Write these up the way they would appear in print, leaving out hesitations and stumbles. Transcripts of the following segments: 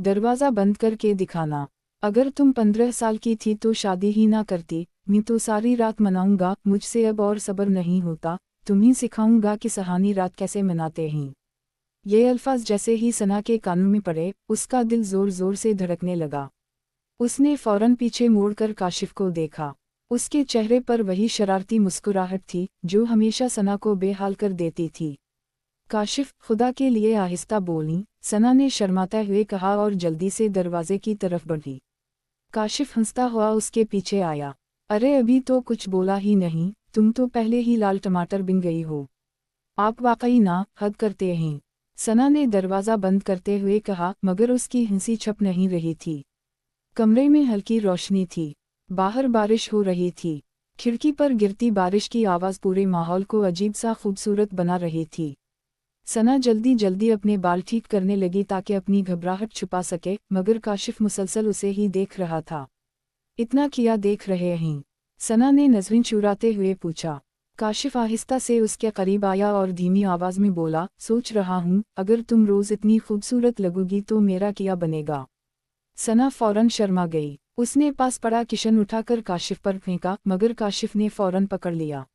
दरवाज़ा बंद करके दिखाना। अगर तुम 15 साल की थी तो शादी ही ना करती। मैं तो सारी रात मनाऊंगा, मुझसे अब और सब्र नहीं होता। तुम्हें सिखाऊंगा कि सहानी रात कैसे मनाते हैं। ये अल्फाज जैसे ही सना के कानों में पड़े, उसका दिल जोर जोर से धड़कने लगा। उसने फौरन पीछे मुड़कर काशिफ को देखा। उसके चेहरे पर वही शरारती मुस्कुराहट थी जो हमेशा सना को बेहाल कर देती थी। काशिफ, खुदा के लिए आहिस्ता बोली, सना ने शर्माते हुए कहा और जल्दी से दरवाजे की तरफ बढ़ी। काशिफ हंसता हुआ उसके पीछे आया। अरे अभी तो कुछ बोला ही नहीं, तुम तो पहले ही लाल टमाटर बिन गई हो। आप वाकई ना हद करते हैं, सना ने दरवाज़ा बंद करते हुए कहा, मगर उसकी हंसी छप नहीं रही थी। कमरे में हल्की रोशनी थी। बाहर बारिश हो रही थी। खिड़की पर गिरती बारिश की आवाज़ पूरे माहौल को अजीब सा खूबसूरत बना रही थी। सना जल्दी जल्दी अपने बाल ठीक करने लगी ताकि अपनी घबराहट छुपा सके, मगर काशिफ मुसलसल उसे ही देख रहा था। इतना किया देख रहे हैं? सना ने नज़रें चुराते हुए पूछा। काशिफ आहिस्ता से उसके करीब आया और धीमी आवाज़ में बोला, सोच रहा हूँ, अगर तुम रोज़ इतनी खूबसूरत लगोगी तो मेरा क्या बनेगा। सना फौरन शर्मा गई। उसने पास पड़ा किशन उठाकर काशिफ पर फेंका, मगर काशिफ ने फौरन पकड़ लिया।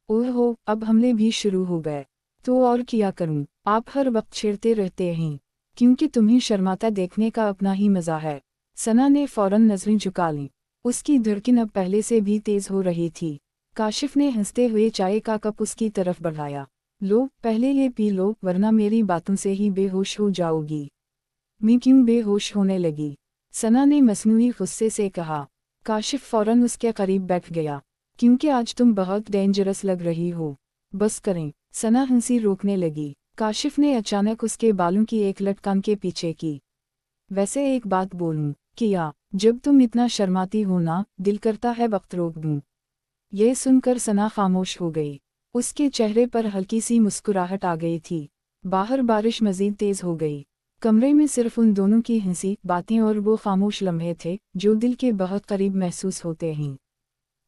ओहो, अब हमले भी शुरू हो गए। तो और क्या करूं? आप हर वक्त छेड़ते रहते हैं, क्योंकि तुम्हें शर्माता देखने का अपना ही मज़ा है। सना ने फौरन नज़रें झुका लीं। उसकी धड़कन अब पहले से भी तेज़ हो रही थी। काशिफ ने हंसते हुए चाय का कप उसकी तरफ बढ़ाया। लो, पहले ये पी लो, वरना मेरी बातों से ही बेहोश हो जाओगी। मैं क्यों बेहोश होने लगी? सना ने मसनूई गुस्से से कहा। काशिफ फौरन उसके करीब बैठ गया। क्योंकि आज तुम बहुत डेंजरस लग रही हो। बस करें। सना हंसी रोकने लगी। काशिफ ने अचानक उसके बालों की एक लट कान के पीछे की। वैसे एक बात बोलूं? किया, जब तुम इतना शर्माती हो ना, दिल करता है वक्त रोक दूं। ये सुनकर सना खामोश हो गई। उसके चेहरे पर हल्की सी मुस्कुराहट आ गई थी। बाहर बारिश मजीद तेज हो गई। कमरे में सिर्फ उन दोनों की हंसी, बातें और वो खामोश लम्हे थे जो दिल के बहुत करीब महसूस होते हैं।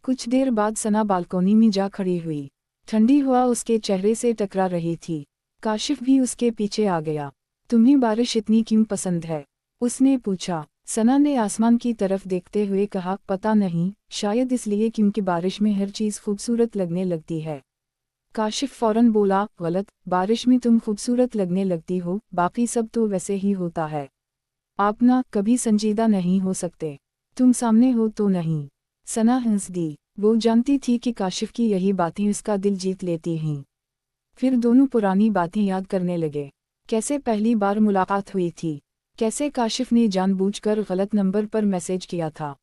कुछ देर बाद सना बालकोनी में जा खड़ी हुई। ठंडी हवा उसके चेहरे से टकरा रही थी। काशिफ भी उसके पीछे आ गया। तुम्हें बारिश इतनी क्यों पसंद है? उसने पूछा। सना ने आसमान की तरफ देखते हुए कहा, पता नहीं, शायद इसलिए क्योंकि बारिश में हर चीज़ खूबसूरत लगने लगती है। काशिफ फौरन बोला, गलत, बारिश में तुम खूबसूरत लगने लगती हो, बाकी सब तो वैसे ही होता है। आप ना कभी संजीदा नहीं हो सकते। तुम सामने हो तो नहीं। सना हंस दी। वो जानती थी कि काशिफ की यही बातें उसका दिल जीत लेती हैं। फिर दोनों पुरानी बातें याद करने लगे। कैसे पहली बार मुलाकात हुई थी, कैसे काशिफ ने जानबूझकर गलत नंबर पर मैसेज किया था,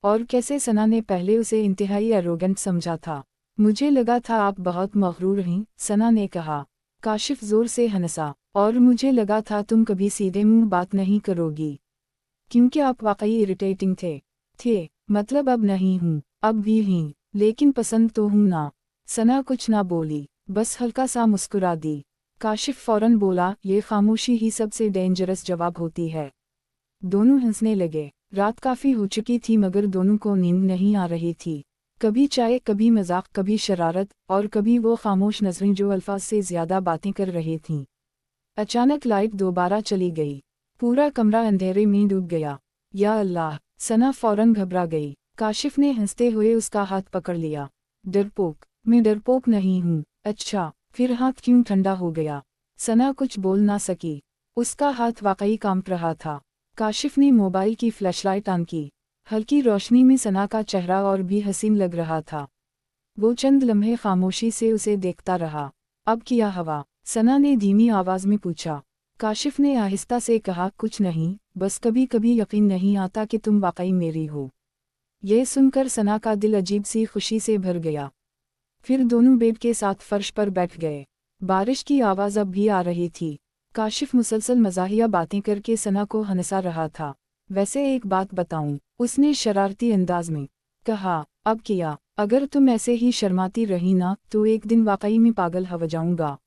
और कैसे सना ने पहले उसे इंतहाई एरोगेंट समझा था। मुझे लगा था आप बहुत मगरूर हैं, सना ने कहा। काशिफ जोर से हंसा। और मुझे लगा था तुम कभी सीधे मुंह बात नहीं करोगी, क्योंकि आप वाकई इरिटेटिंग थे। मतलब अब नहीं हूँ, अब भी हैं, लेकिन पसंद तो हूँ ना। सना कुछ ना बोली, बस हल्का सा मुस्कुरा दी। काशिफ फौरन बोला, ये खामोशी ही सबसे डेंजरस जवाब होती है। दोनों हंसने लगे। रात काफ़ी हो चुकी थी मगर दोनों को नींद नहीं आ रही थी। कभी चाय, कभी मजाक, कभी शरारत, और कभी वो खामोश नजरें जो अल्फाज से ज़्यादा बातें कर रही थीं। अचानक लाइट दोबारा चली गई। पूरा कमरा अंधेरे में डूब गया। या अल्लाह! सना फौरन घबरा गई। काशिफ ने हंसते हुए उसका हाथ पकड़ लिया। डरपोक? मैं डरपोक नहीं हूँ। अच्छा, फिर हाथ क्यों ठंडा हो गया? सना कुछ बोल ना सकी। उसका हाथ वाकई कांप रहा था। काशिफ ने मोबाइल की फ्लैशलाइट ऑन की। हल्की रोशनी में सना का चेहरा और भी हसीन लग रहा था। वो चंद लम्हे खामोशी से उसे देखता रहा। अब क्या हवा? सना ने धीमी आवाज में पूछा। काशिफ ने आहिस्ता से कहा, कुछ नहीं, बस कभी कभी यकीन नहीं आता कि तुम वाकई मेरी हो। यह सुनकर सना का दिल अजीब सी खुशी से भर गया। फिर दोनों बेड के साथ फर्श पर बैठ गए। बारिश की आवाज़ अब भी आ रही थी। काशिफ मुसलसल मज़ाहिया बातें करके सना को हंसा रहा था। वैसे एक बात बताऊं? उसने शरारती अंदाज में कहा। अब क्या? अगर तुम ऐसे ही शर्माती रही ना तो एक दिन वाकई में पागल हो जाऊंगा।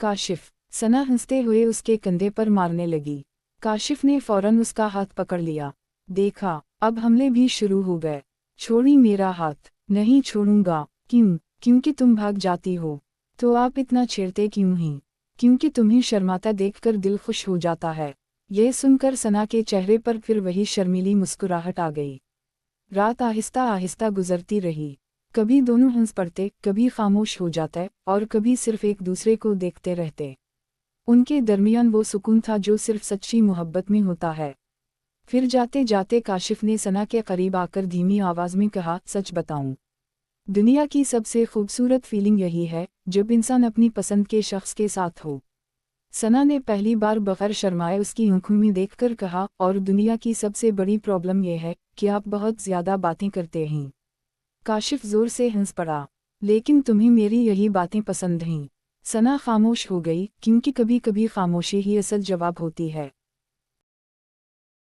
काशिफ। सना हंसते हुए उसके कंधे पर मारने लगी। काशिफ ने फौरन उसका हाथ पकड़ लिया। देखा, अब हमले भी शुरू हो गए। छोड़ी मेरा हाथ। नहीं छोड़ूंगा। क्यों? क्योंकि तुम भाग जाती हो। तो आप इतना छेड़ते क्यों हैं? क्योंकि तुम्हें शर्माता देखकर दिल खुश हो जाता है। ये सुनकर सना के चेहरे पर फिर वही शर्मीली मुस्कुराहट आ गई। रात आहिस्ता आहिस्ता गुजरती रही। कभी दोनों हंस पड़ते, कभी खामोश हो जाते और कभी सिर्फ एक दूसरे को देखते रहते। उनके दरमियान वो सुकून था जो सिर्फ सच्ची मोहब्बत में होता है। फिर जाते जाते काशिफ ने सना के करीब आकर धीमी आवाज में कहा, सच बताऊं, दुनिया की सबसे खूबसूरत फीलिंग यही है जब इंसान अपनी पसंद के शख्स के साथ हो। सना ने पहली बार बगैर शर्माए उसकी आंखों में देखकर कहा, और दुनिया की सबसे बड़ी प्रॉब्लम यह है कि आप बहुत ज्यादा बातें करते हैं। काशिफ जोर से हंस पड़ा। लेकिन तुम्हें मेरी यही बातें पसंद हैं। सना खामोश हो गई, क्योंकि कभी कभी खामोशी ही असल जवाब होती है।